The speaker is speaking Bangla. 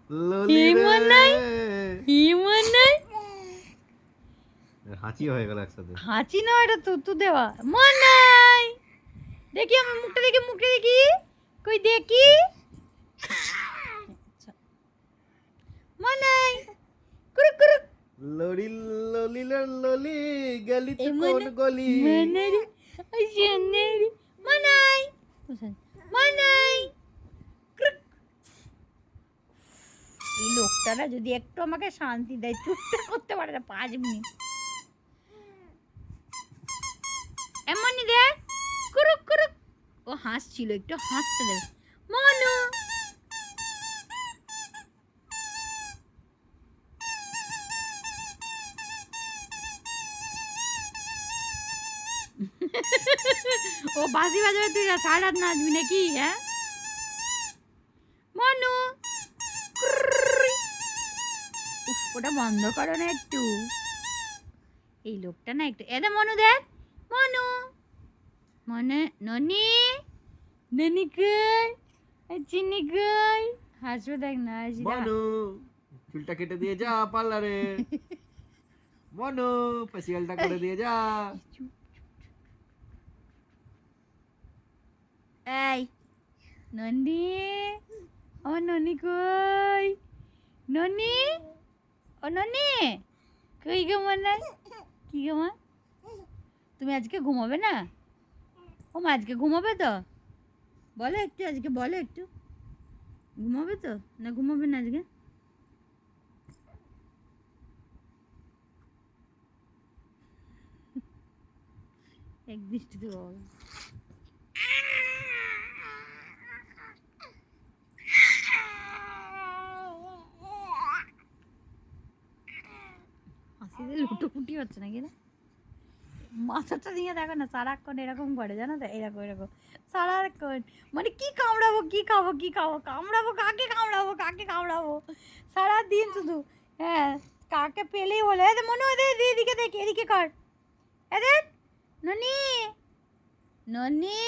ললি রে হিমনাই হাঁচি হয়ে গেল একসাথে। হাঁচি না, এটা তুতু দেওয়া। মনাই দেখি আমার মুখটা দেখি, মুখটা দেখি, কই দেখি। মনাই কুরুক কুরুক। ললি ললি ললি গলি তো কোন গলি? মনাই ওই জানেরি মনাই মনাই কুরুক। এই লোকটারা যদি একটু আমাকে শান্তি দেয়, চুপটা করতে পারে না 5 মিনিট। এমনই দে কুরুক কুরুক। ও হাসছিল, একটু হাসতে দে মনু। ও বাজি বাজাবে, তুই সারা রাত নাচবি নাকি? হ্যাঁ মনু। উফ, ওটা বন্ধ করো না একটু। এই লোকটা না একটু এদা মনু দেখ। মনু মনে ননি ননি কই চিনি কই। হাসবে দেখ না, হাসি মনু চুলটা কেটে দিয়ে যা পার্লারে। মনু ফেসিয়ালটা করে দিয়ে যা। এই ননি, ও ননি কই? ননি, ও ননি কই গো? মনে কি গো মা, তুমি আজকে ঘুমাবে না? ও মা আজকে ঘুমাবে তো? বলো একটু, আজকে বলো একটু, ঘুমাবে তো না ঘুমাবে না আজকে? এক দৃষ্টিতে বাবা হাসিতে লুটোপুটি হচ্ছে নাকি না? মাথাটা নিয়ে দেখো না, সারাক্ষণ এরকম করে, জানো তো, এরকম এরকম সারাক্ষণ। মানে কি কামড়াবো, কি খাবো, কি খাবো, কামড়াবো কাকে, কামড়াবো কাকে, কামড়াবো সারাদিন শুধু। হ্যাঁ, কাকে পেলেই বলে এদের মনে হয় এদিকে দেখ, এদিকে কর, এদের ননি ননি।